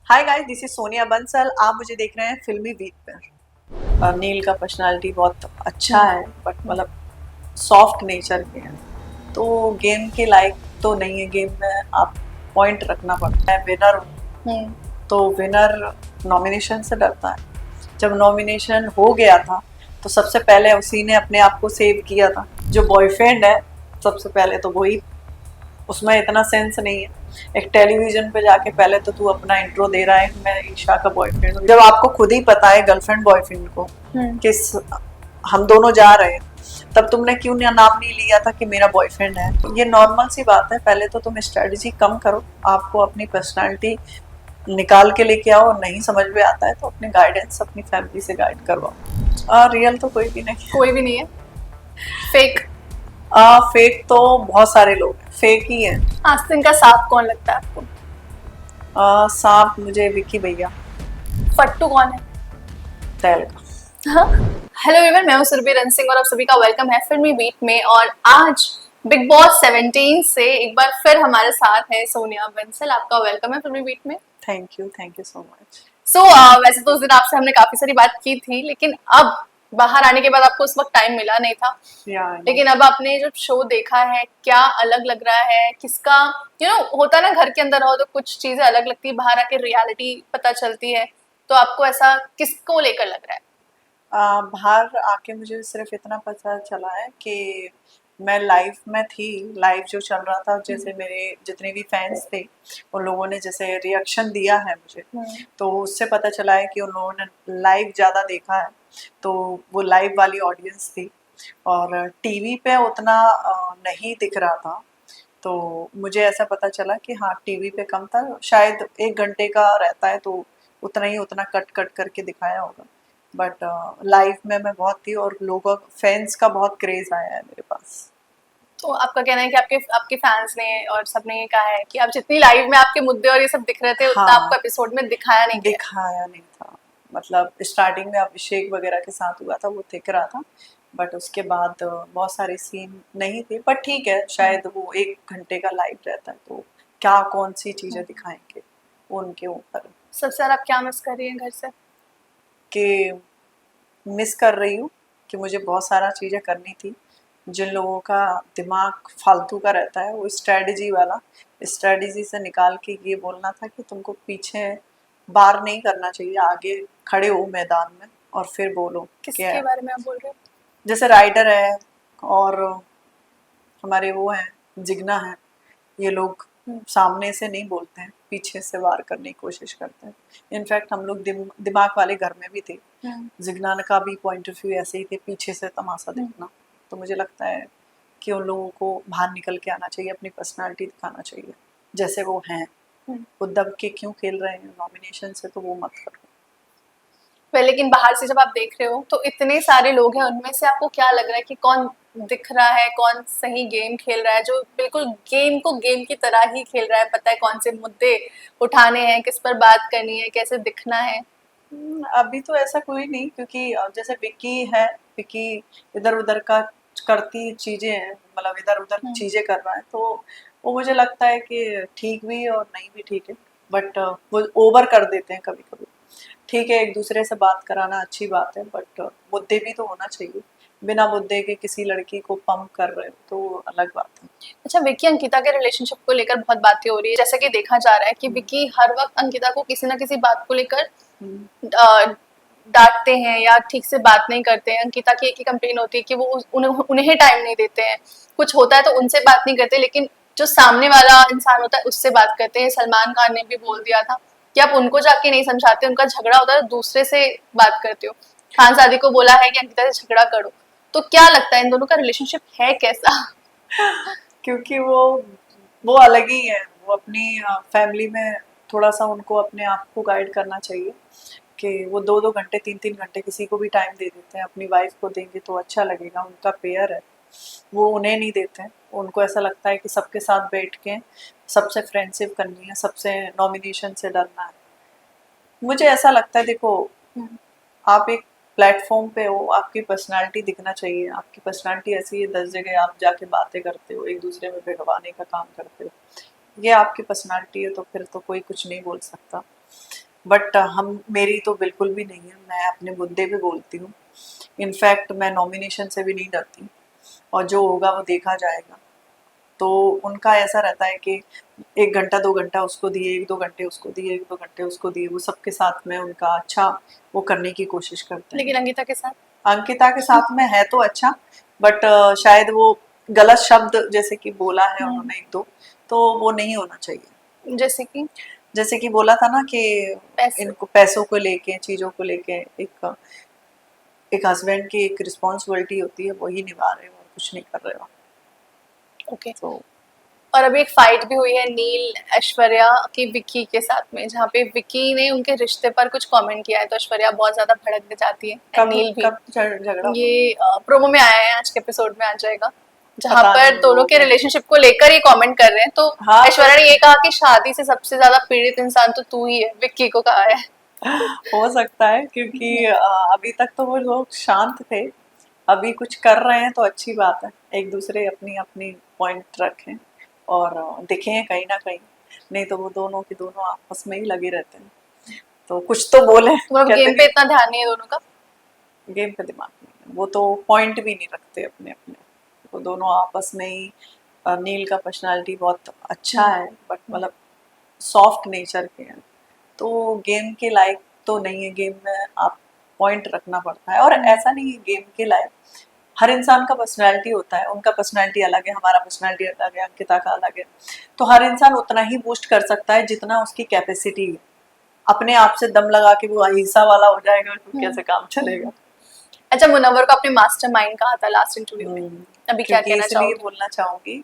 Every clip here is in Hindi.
Hi guys, this is Sonia Bansal. आप मुझे देख रहे हैं फिल्मी बीट पर। नील का पर्सनालिटी बहुत अच्छा हम्म, है, बट मतलब सॉफ्ट नेचर के हैं, तो गेम के लायक तो नहीं है। गेम में आप पॉइंट रखना पड़ता है। विनर हूँ हम्म, तो विनर नॉमिनेशन से डरता है। जब नॉमिनेशन हो गया था तो सबसे पहले उसी ने अपने आप को सेव किया था। जो बॉयफ्रेंड है, सबसे पहले तो वही, उसमें इतना सेंस नहीं है। एक टेलीविजन पे जाके पहले तो तू अपना इंट्रो दे रहा है कि मैं ईशा का बॉयफ्रेंड हूँ, जब आपको खुद ही पता है गर्लफ्रेंड बॉयफ्रेंड को हम्म। किस हम दोनों जा रहे हैं, तब तुमने क्यों नाम नहीं लिया था कि मेरा बॉयफ्रेंड है। ये नॉर्मल सी बात है। पहले तो तुम स्ट्रेटजी कम करो, आपको अपनी पर्सनालिटी निकाल के लेके आओ। नहीं समझ में आता है तो अपने गाइडेंस अपनी फैमिली से गाइड करवाओ। रियल तो कोई भी नहीं है। कोई भी नहीं है। फेक। फेक तो बहुत सारे लोग हैं, फेक ही है। आस्तीन का सांप कौन लगता है आपको? सांप मुझे विक्की भैया। फट्टू कौन है? तैल का। हाँ। हेलो एवरीवन, मैं हूँ सुरभि रन सिंह और आप सभी का वेलकम है फिल्मी बीट में। और आज बिग बॉस 17 से एक बार फिर हमारे साथ है सोनिया बंसल। आपका वेलकम है फिल्मी बीट में। Thank you so much. वैसे तो उस दिन आपसे हमने काफी सारी बात की थी, लेकिन अब बाहर आने के बाद आपको उस वक्त टाइम मिला नहीं था। या आई नो। लेकिन अब आपने जो शो देखा है, क्या अलग लग रहा है? किसका होता है ना, घर के अंदर रहो तो कुछ चीजें अलग लगती है, बाहर आके रियलिटी पता चलती है। तो आपको ऐसा किसको लेकर लग रहा है? बाहर आके मुझे सिर्फ इतना पता चला है कि मैं लाइव में थी। लाइव जो चल रहा था, जैसे मेरे जितने भी फैंस थे उन लोगों ने जैसे रिएक्शन दिया है मुझे, हम्म, तो उससे पता चला है कि उन लोगों ने लाइव ज़्यादा देखा है। तो वो लाइव वाली ऑडियंस थी और टीवी पे उतना नहीं दिख रहा था। तो मुझे ऐसा पता चला कि हाँ, टीवी पे कम था, शायद 1 घंटे का रहता है तो उतना कट कट करके दिखाया होगा। बट लाइव में मैं बहुत थी और लोगों फैंस का बहुत क्रेज़ आया है मेरे पास। तो आपका कहना है कि आपके आपके फैंस ने और सबने ये कहा है कि आप जितनी लाइव में आपके मुद्दे और ये सब दिख रहे थे, उतना हाँ, आपको एपिसोड में दिखाया नहीं गया। दिखाया नहीं था। मतलब स्टार्टिंग में अभिषेक वगैरह के साथ हुआ था, वो दिख रहा था। बट उसके बाद बहुत सारे सीन नहीं थे। बट ठीक है, शायद वो 1 घंटे का लाइव रहता है तो क्या कौन-सी चीज़ें दिखाएँगे, वो उनके ऊपर है। सबसे ज्यादा आप क्या मिस कर रही हैं घर से? कि मिस कर रही हूँ कि मुझे बहुत सारा चीज़ें करनी थी। जिन लोगों का दिमाग फालतू का रहता है, वो स्ट्रैटेजी वाला, स्ट्रैटेजी से निकाल के ये बोलना था कि तुमको पीछे बार नहीं करना चाहिए, आगे खड़े हो मैदान में और फिर बोलो। क्या किसके बारे में आप बोल रहे हो? जैसे राइडर है और हमारे वो हैं जिग्ना है, ये लोग सामने से नहीं बोलते हैं, पीछे से वार करने की कोशिश करते हैं। इनफैक्ट हम लोग दिमाग वाले घर में भी थे। हम्म, जिग्ना का भी पॉइंट ऑफ व्यू ऐसे ही थे, पीछे से तमाशा हम्म, देखना। तो मुझे लगता है कि उन लोगों को बाहर निकल के आना चाहिए, अपनी पर्सनालिटी दिखाना चाहिए जैसे वो हैं। हम्म। वो दब के क्यों खेल रहे हैं नॉमिनेशन से, तो वो मत करो। लेकिन बाहर से जब आप देख रहे हो तो इतने सारे लोग हैं, उनमें से आपको क्या लग रहा है कि कौन दिख रहा है, कौन सही गेम खेल रहा है, जो बिल्कुल गेम को गेम की तरह ही खेल रहा है, पता है कौन से मुद्दे उठाने हैं, किस पर बात करनी है, कैसे दिखना है? अभी तो ऐसा कोई नहीं, क्योंकि जैसे विक्की है, विक्की इधर उधर का करती चीजें हैं, मतलब इधर उधर हम्म, चीजें कर रहा है, तो वो मुझे लगता है कि ठीक भी है और नहीं भी ठीक है। बट वो ओवर कर देते हैं कभी कभी। ठीक है, एक दूसरे से बात कराना अच्छी बात है, बट मुद्दे भी तो होना चाहिए। बिना मुद्दे के किसी लड़की को पंप कर रहे हो तो अलग बात है। अच्छा, विक्की अंकिता के रिलेशनशिप को लेकर बहुत बातें हो रही है। जैसे कि देखा जा रहा है कि विक्की हर वक्त अंकिता को किसी ना किसी बात को लेकर हम्म, अ, डांटते हैं या ठीक से बात नहीं करते हैं। अंकिता की एक ही कंप्लेन होती है कि वो उन्हें टाइम नहीं देते हैं। कुछ होता है तो उनसे बात नहीं करते, लेकिन जो सामने वाला इंसान होता है उससे बात करते हैं। सलमान खान ने भी बोल दिया था कि आप उनको जाके नहीं समझाते, उनका झगड़ा होता है तो दूसरे से बात करते हो। खान सादी को बोला है कि अंकिता से झगड़ा करो। तो क्या लगता है इन दोनों का रिलेशनशिप है कैसा? क्योंकि वो अलग ही है। वो अपनी फैमिली में थोड़ा सा उनको अपने आप को गाइड करना चाहिए कि वो 2-2 घंटे 3-3 घंटे किसी को भी टाइम दे देते हैं। अपनी वाइफ को देंगे तो अच्छा लगेगा, उनका पेयर है। वो उन्हें नहीं देते हैं। उनको ऐसा लगता है कि सबके साथ बैठ के सबसे फ्रेंडशिप करनी है, सबसे नॉमिनेशन से डरना है। मुझे ऐसा लगता है, देखो, आप एक प्लेटफॉर्म पे हो, आपकी पर्सनालिटी दिखना चाहिए। आपकी पर्सनालिटी ऐसी है, 10 जगह आप जाके बातें करते हो, एक दूसरे में भिड़वाने का काम करते हो, ये आपकी पर्सनालिटी है, तो फिर तो कोई कुछ नहीं बोल सकता। बट हम मेरी तो बिल्कुल भी नहीं है, मैं अपने मुद्दे पे बोलती हूँ। इनफैक्ट मैं नॉमिनेशन से भी नहीं डरती, और जो होगा वो देखा जाएगा। तो उनका ऐसा रहता है कि 1 घंटा 2 घंटा उसको दिए, 1-2 घंटे उसको दिए, 1-2 घंटे उसको दिए, वो सबके साथ में उनका अच्छा वो करने की कोशिश करते हैं। लेकिन अंकिता के साथ अंकिता के साथ में है तो अच्छा, बट शायद वो गलत शब्द जैसे कि बोला है उन्होंने 1-2, तो वो नहीं होना चाहिए। जैसे कि जैसे कि बोला था ना कि पैसे। इनको पैसों को लेके, चीज़ों को लेके एक एक हस्बैंड की एक रिस्पॉन्सिबिलिटी होती है, वही निभा रहे हो और कुछ नहीं कर रहे हो। ओके। तो और अभी एक फाइट भी हुई है नील ऐश्वर्या की विक्की के साथ में, जहाँ पे विक्की ने उनके रिश्ते पर कुछ कमेंट किया है, तो ऐश्वर्या बहुत ज्यादा भड़क जाती है एंड कब नील भी। कब झगड़ा हुआ? ये प्रोमो में आया है, आज के एपिसोड में आ जाएगा, जहाँ पता पर नहीं दोनों वो के रिलेशनशिप को लेकर ही कमेंट कर रहे हैं। तो हाँ तो ऐश्वर्या ने ये कहा कि शादी से सबसे ज्यादा पीड़ित इंसान तो तू ही है, विक्की को कहा है। हो सकता है, क्योंकि अभी तक तो वो लोग शांत थे, अभी कुछ कर रहे हैं तो अच्छी बात है। एक दूसरे अपनी अपनी पॉइंट रखें और दिखें कहीं ना कहीं, नहीं तो वो दोनों के दोनों आपस में ही लगे रहते हैं। तो कुछ तो बोले, मतलब कहते गेम पे नहीं इतना ध्यान नहीं है दोनों का। गेम पे दिमाग नहीं है, वो तो पॉइंट भी नहीं रखते अपने अपने। वो दोनों आपस में ही नील का पर्सनालिटी बहुत अच्छा है, बट मतलब सॉफ्ट नेचर के हैं, तो गेम के लायक तो नहीं है। गेम में आप पॉइंट रखना पड़ता है, और ऐसा नहीं है गेम के लायक, हर इंसान का पर्सनैलिटी होता है, उनका पर्सनैलिटी अलग है, हमारा पर्सनैलिटी अलग है, अंकिता का अलग है। तो हर इंसान उतना ही बूस्ट कर सकता है जितना उसकी कैपेसिटी है। अपने आप से दम लगा के वो अहिंसा वाला हो जाएगा तो कैसे काम चलेगा। अच्छा, मुनव्वर को अपने मास्टरमाइंड कहा था लास्ट इंटरव्यू में, अभी क्या क्योंकि कहना इसलिए चाहोगे? बोलना चाहूंगी,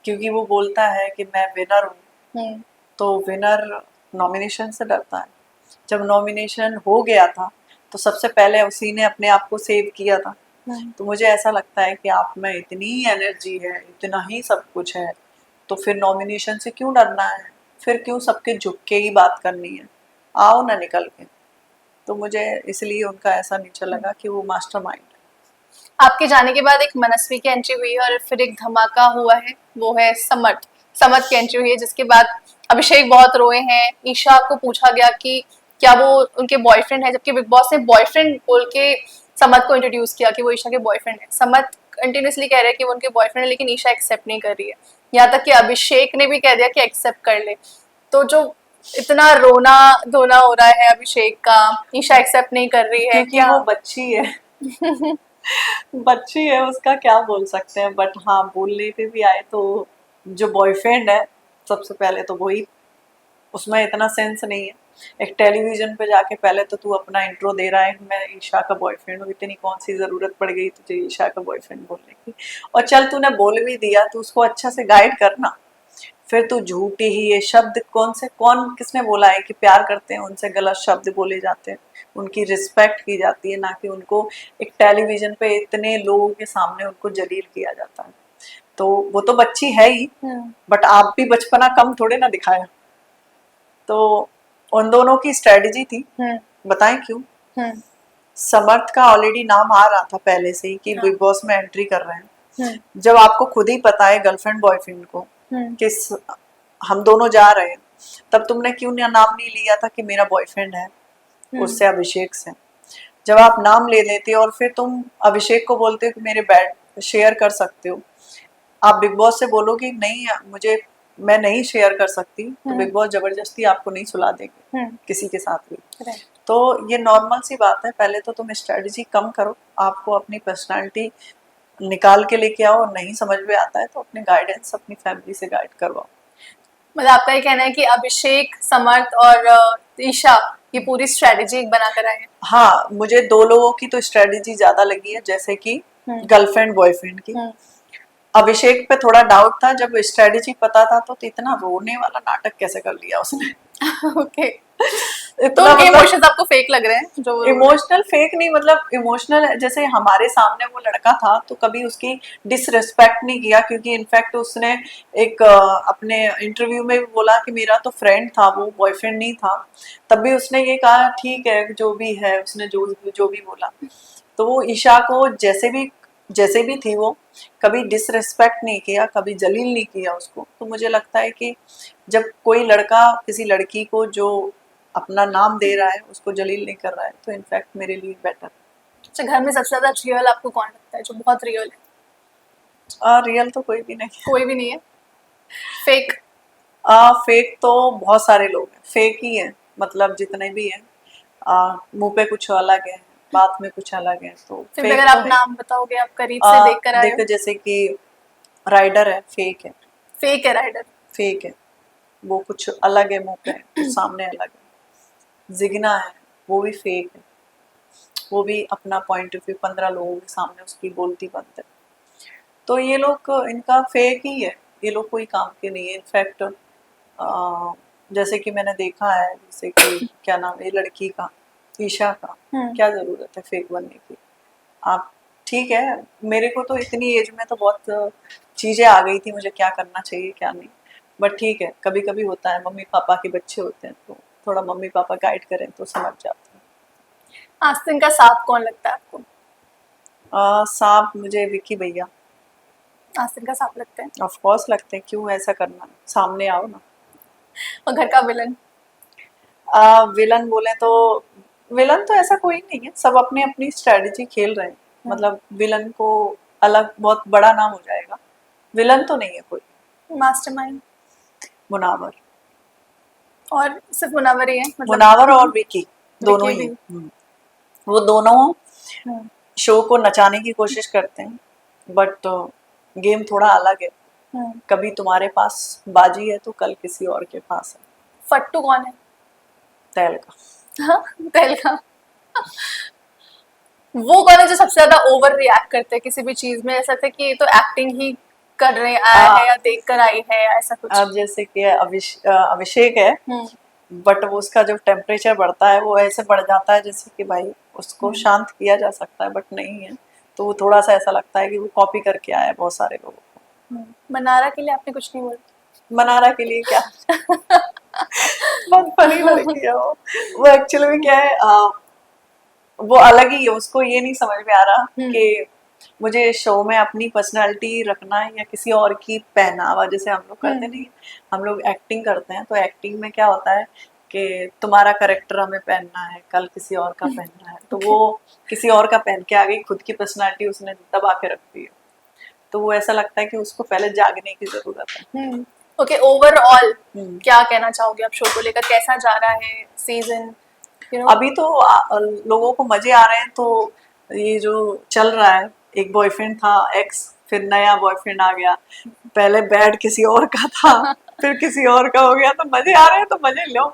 क्योंकि वो बोलता है कि मैं विनर हूँ, हम्म। तो विनर नॉमिनेशन से डरता है। जब नॉमिनेशन हो गया था तो सबसे पहले उसी ने अपने आप को सेव किया था। तो मुझे ऐसा लगता है कि आप में इतनी एनर्जी है, इतना ही सब कुछ है, तो फिर नॉमिनेशन से क्यों डरना है, फिर क्यों सबके झुक के ही बात करनी है, आओ ना निकल के। तो मुझे इसलिए उनका ऐसा नेचर लगा कि वो मास्टरमाइंड है। आपके जाने के बाद एक मनस्वी की एंट्री हुई है और फिर एक धमाका हुआ है, वो है समट। समट की एंट्री हुई है, जिसके बाद अभिषेक बहुत रोए हैं। ईशा को पूछा गया कि क्या वो उनके बॉयफ्रेंड है, जबकि बिग बॉस ने बॉयफ्रेंड बोल के समत को इंट्रोड्यूस किया कि वो ईशा के बॉयफ्रेंड है। समत कंटिन्यूसली कह रहे हैं कि वो उनके बॉयफ्रेंड है, लेकिन ईशा एक्सेप्ट नहीं कर रही है। यहाँ तक कि अभिषेक ने भी कह दिया कि एक्सेप्ट कर ले। तो जो इतना रोना धोना हो रहा है अभिषेक का, ईशा एक्सेप्ट नहीं कर रही है क्योंकि क्या? वो बच्ची है। बच्ची है, उसका क्या बोल सकते हैं। बट हाँ, बोलने पे भी आए तो जो बॉयफ्रेंड है, सबसे पहले तो वही, उसमें इतना सेंस नहीं है। एक टेलीविजन पे जाके पहले तो तू अपना इंट्रो दे रहा है, मैं ईशा का बॉयफ्रेंड हूँ, इतनी कौन सी ज़रूरत पड़ गई तुझे ईशा का बॉयफ्रेंड बोलने की। और चल तूने बोल भी दिया, तो उसको अच्छा से गाइड करना। फिर तू झूठी ही ये शब्द कौन किसने बोला है कि प्यार करते हैं उनसे गलत शब्द बोले जाते हैं, उनकी रिस्पेक्ट की जाती है, ना कि उनको एक टेलीविजन पे इतने लोगों के सामने उनको जलील किया जाता है। तो वो तो बच्ची है ही, बट आप भी बचपना कम थोड़े ना दिखाया। तो उन दोनों की स्ट्रेटजी थी, बताएं क्यों। समर्थ का ऑलरेडी नाम आ रहा था पहले से ही कि बिग बॉस में एंट्री कर रहे हैं। जब आपको खुद ही पता है गर्लफ्रेंड बॉयफ्रेंड को कि हम दोनों जा रहे हैं, तब तुमने क्यों नाम नहीं लिया था कि मेरा बॉयफ्रेंड है उससे, अभिषेक से। जब आप नाम ले लेते और फिर तुम अभिषेक को बोलते हो कि मेरे बेड शेयर कर सकते हो, आप बिग बॉस से बोलोगे नहीं मुझे, मैं नहीं शेयर कर सकती, तो बिग बॉस जबरदस्ती आपको नहीं सुला देंगे किसी के साथ भी। तो ये नॉर्मल सी बात है, पहले तो तुम स्ट्रेटजी कम करो, आपको अपनी पर्सनालिटी निकाल के लेके आओ, नहीं समझ में आता है तो अपने गाइडेंस अपनी फैमिली से गाइड करवाओ। मतलब आपका ये कहना है कि अभिषेक, समर्थ और ईशा ये पूरी स्ट्रेटेजी एक बना कर आए हैं? हाँ, मुझे 2 लोगों की तो स्ट्रेटजी ज्यादा लगी है, जैसे कि गर्लफ्रेंड बॉयफ्रेंड की। अभिषेक पे थोड़ा डाउट था, जब स्ट्रेटजी पता था तो इतना रोने वाला नाटक कैसे कर लिया उसने। ओके। तो इतना उनके मतलब इमोशंस आपको फेक लग रहे हैं जो वो रो रहे हैं? इमोशनल फेक नहीं, मतलब इमोशनल जैसे हमारे सामने वो लड़का था तो कभी उसकी डिसरिस्पेक्ट नहीं किया, क्योंकि इनफैक्ट उसने एक अपने इंटरव्यू में भी बोला कि मेरा तो फ्रेंड था, वो बॉयफ्रेंड नहीं था। तब भी उसने ये कहा ठीक है जो भी है, उसने जो जो भी बोला। तो वो ईशा को जैसे भी थी, वो कभी डिसरिस्पेक्ट नहीं किया, कभी जलील नहीं किया उसको। तो मुझे लगता है कि जब कोई लड़का किसी लड़की को जो अपना नाम दे रहा है, उसको जलील नहीं कर रहा है, तो इनफैक्ट मेरे लिए बेटर। अच्छा, घर में सबसे ज्यादा रियल आपको कौन लगता है, जो बहुत रियल है? रियल तो कोई भी नहीं। कोई भी नहीं है? फेक? फेक तो बहुत सारे लोग हैं, फेक ही है, मतलब जितने भी हैं मुंह पे कुछ अलग है, बात में कुछ अलग है, तो फिर भी फेक अगर तो आप है। नाम बताओगे, आप करीब से देख कर आए देखो हो। जैसे कि राइडर है, फेक है। फेक है राइडर? फेक है, वो कुछ अलग है, मुंह पे कुछ सामने अलग है। जिगना है, वो भी फेक है, वो भी अपना पॉइंट ऑफ व्यू 15 लोगों के सामने उसकी बोलती बंद है। तो ये लोग इनका फेक ही है, ये लोग कोई काम के नहीं है। इनफैक्ट जैसे कि मैंने देखा है, जैसे कि क्या नाम है ये लड़की का, ईशा का, क्या ज़रूरत है फेक बनने की? आप ठीक है, मेरे को तो इतनी एज में तो बहुत चीज़ें आ गई थी, मुझे क्या करना चाहिए क्या नहीं। बट ठीक है, कभी कभी होता है, मम्मी पापा के बच्चे होते हैं, तो थोड़ा मम्मी पापा गाइड करें तो समझ जाते हैं। आस्तीन का सांप कौन लगता है आपको? सांप मुझे विक्की भैया। आस्तीन का सांप लगते हैं। ऑफ कोर्स लगते हैं, क्यों ऐसा करना, सामने आओ ना। और घर का विलन? विलन बोले तो विलन तो ऐसा कोई नहीं है, सब अपनी अपनी स्ट्रेटजी खेल रहे हैं। मतलब विलन को अलग बहुत बड़ा नाम हो जाएगा, विलन तो नहीं है कोई। मास्टरमाइंड? मुनावर। और सिर्फ मुनावर ही है मतलब? मुनावर और विकी दोनों विकी ही भी? हैं। वो दोनों हम्म, शो को नचाने की कोशिश करते हैं, बट गेम थोड़ा अलग है। हम्म। कभी तुम्हारे पास बाजी है तो कल किसी और के पास है। फट्टू कौन है? तैल का। हाँ, तहल का। वो कौन है जो सबसे ज्यादा ओवर रिएक्ट करते हैं किसी भी चीज में, ऐसा लगता है कि ये तो एक्टिंग ही कर रहे आया है या देख कर आई है या ऐसा कुछ? अब जैसे कि अभिषेक है, हम्म, बट वो उसका जो टेम्परेचर बढ़ता है वो ऐसे बढ़ जाता है जैसे कि भाई उसको शांत किया जा सकता है, बट नहीं है। तो वो थोड़ा सा ऐसा लगता है कि वो कॉपी करके आया है बहुत सारे लोगों को। मनारा के लिए आपने कुछ नहीं बोला? मनारा के लिए क्या? बहुत फनी लड़की है वो एक्चुअली में क्या है, वो अलग ही है, उसको ये नहीं समझ में आ रहा कि मुझे शो में अपनी पर्सनालिटी रखना है या किसी और की पहनावा, जैसे हम लोग करते नहीं, हम लोग एक्टिंग करते हैं, तो एक्टिंग में क्या होता है कि तुम्हारा करेक्टर हमें पहनना है, कल किसी और का पहनना है, तो वो किसी और का पहन के आ गई, खुद की पर्सनालिटी उसने दबा के रख दी है। तो वो ऐसा लगता है कि उसको पहले जागने की जरूरत है। ओके, ओवरऑल क्या कहना चाहोगे आप शो को लेकर, कैसा जा रहा है सीजन? अभी तो लोगों को मजे आ रहे हैं, तो ये जो चल रहा है, एक बॉयफ्रेंड था एक्स, फिर नया बॉयफ्रेंड आ गया, पहले बैड किसी और का था, फिर किसी और का हो गया, तो मजे आ रहे हैं तो मजे लो।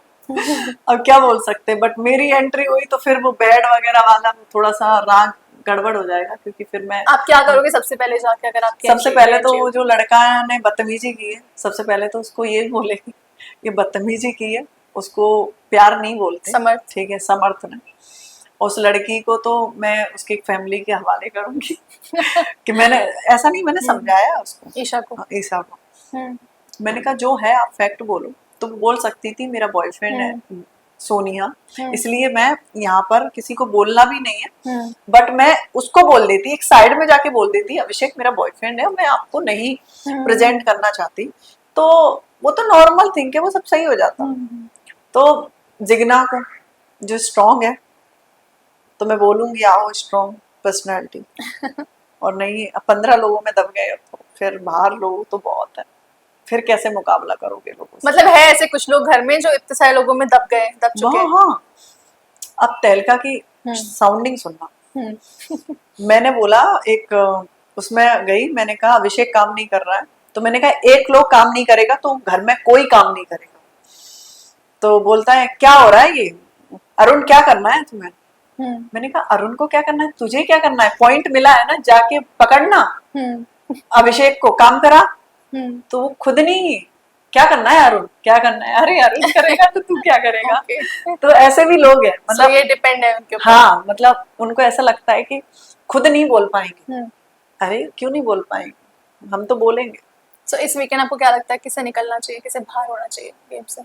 अब क्या बोल सकते हैं, बट मेरी एंट्री हुई तो फिर वो बैड वगैरह वाला थोड़ा सा राग गड़बड़ हो जाएगा, क्योंकि फिर मैं आप क्या करोगे सबसे पहले जाके अगर आपकी सबसे entry पहले तो entry वो होगी? जो लड़का ने बदतमीजी की है, सबसे पहले तो उसको ये बोलेगी ये बदतमीजी की है, उसको प्यार नहीं बोलते, समर्थ? ठीक है, समर्थ ने। उस लड़की को तो मैं उसकी फैमिली के हवाले करूंगी कि मैंने ऐसा नहीं, मैंने समझाया उसको, ईशा को? ईशा को मैंने कहा जो है आप फैक्ट बोलो। तुम बोल सकती थी मेरा बॉयफ्रेंड है सोनिया, इसलिए मैं यहाँ पर किसी को बोलना भी नहीं है, बट मैं उसको बोल देती, एक साइड में जाके बोल देती अभिषेक मेरा बॉयफ्रेंड है, मैं आपको नहीं प्रेजेंट करना चाहती, तो वो तो नॉर्मल थिंग है, वो सब सही हो जाता। तो जिगना को जो स्ट्रांग है, तो मैं बोलूंगी आओ स्ट्रांग पर्सनैलिटी, और नहीं 15 लोगों में दब गए तो फिर बाहर लोग तो बहुत है, फिर कैसे मुकाबला करोगे लोगों से? मतलब है ऐसे कुछ लोग घर में जो इतने सारे लोगों में दब गए, दब चुके हैं? हाँ, अब तहलका की साउंडिंग सुनना। मैंने बोला एक उसमें गई, मैंने कहा अभिषेक काम नहीं कर रहा है, तो मैंने कहा एक लोग काम नहीं करेगा तो घर में कोई काम नहीं करेगा। तो बोलता है क्या हो रहा है ये, अरुण क्या करना है तुम्हें? मैंने कहा अरुण को क्या करना है, तुझे क्या करना है, पॉइंट मिला है ना, जाके पकड़ना अभिषेक को, काम करा। तो वो खुद नहीं, क्या करना है अरुण, क्या करना है, अरे अरुण करेगा तो तू क्या करेगा? तो ऐसे भी लोग हैं, मतलब ये डिपेंड है उनके ऊपर। हाँ, मतलब उनको ऐसा लगता है कि खुद नहीं बोल पाएंगे। अरे क्यों नहीं बोल पाएंगे, हम तो बोलेंगे। सो इस वीकेंड आपको क्या लगता है किसे निकलना चाहिए, किसे बाहर होना चाहिए गेम से?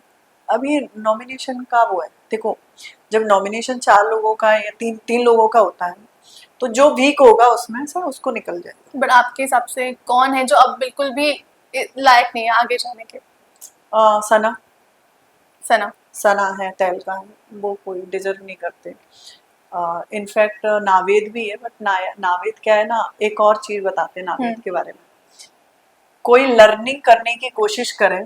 अब ये नॉमिनेशन का वो है, देखो जब नॉमिनेशन 4 लोगों का या तीन लोगों का होता है, तो जो वीक होगा उसमें से उसको निकल जाएगा। बट आपके हिसाब से कौन है जो अब बिल्कुल भी लायक नहीं है आगे जाने के? सना। सना? सना है, तहलका है, वो कोई डिजर्व नहीं करते। इनफैक्ट नावेद भी है, बट नावेद क्या है ना, एक और चीज बताते हैं नावेद के बारे में। कोई लर्निंग करने की कोशिश करे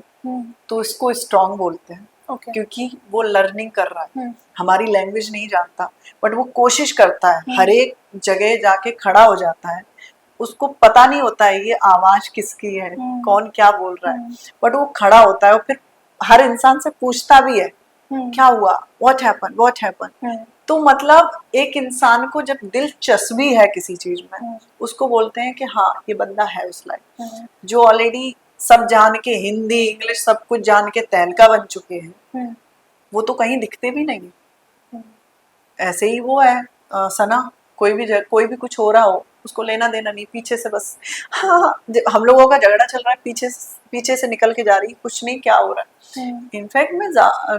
तो इसको स्ट्रांग बोलते हैं, ओके। क्योंकि वो लर्निंग कर रहा है, हमारी लैंग्वेज नहीं जानता, बट वो कोशिश करता है, हर एक जगह जाके खड़ा हो जाता है। उसको पता नहीं होता है ये आवाज किसकी है, कौन क्या बोल रहा है, बट वो खड़ा होता है और फिर हर इंसान से पूछता भी है क्या हुआ, व्हाट हैपन। तो मतलब एक इंसान को जब दिलचस्पी है किसी चीज में, उसको बोलते हैं कि हाँ ये बंदा है उस लायक। जो ऑलरेडी सब जान के, हिंदी इंग्लिश सब कुछ जान के तहलका बन चुके हैं, वो तो कहीं दिखते भी नहीं। ऐसे ही वो है सना, कोई भी कुछ हो रहा हो उसको लेना देना नहीं, पीछे से बस हाँ, हम लोगों का झगड़ा चल रहा है, पीछे से निकल के जा रही, कुछ नहीं क्या हो रहा है। इनफैक्ट मैं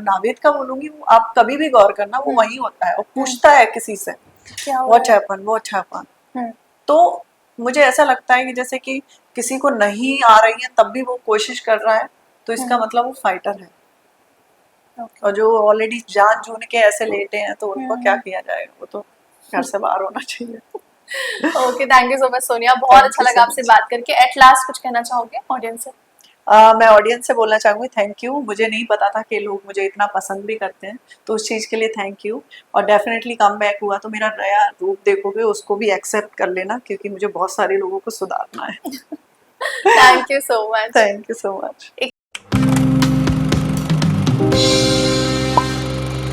नावेद का बोलूंगी, वो आप कभी भी गौर करना, वो वही होता है और पूछता है किसी से व्हाट हैपन। तो मुझे ऐसा लगता है कि जैसे कि किसी को नहीं आ रही है तब भी वो कोशिश कर रहा है, तो इसका मतलब वो फाइटर है। और जो ऑलरेडी जान जून के ऐसे लेटे हैं, तो उनको क्या किया जाएगा, वो तो घर से बाहर होना चाहिए। Okay, thank you so much Sonia, बहुत अच्छा लगा आपसे बात करके। एट लास्ट कुछ कहना चाहोगे ऑडियंस से? मैं ऑडियंस से बोलना चाहूँगी थैंक यू। मुझे नहीं पता था कि लोग मुझे इतना पसंद भी करते हैं, तो उस चीज़ के लिए थैंक यू। और डेफिनेटली कम बैक हुआ तो मेरा नया रूप देखोगे, उसको भी एक्सेप्ट कर लेना, क्योंकि मुझे बहुत सारे लोगों को सुधारना है। Thank you so much. Thank you so much.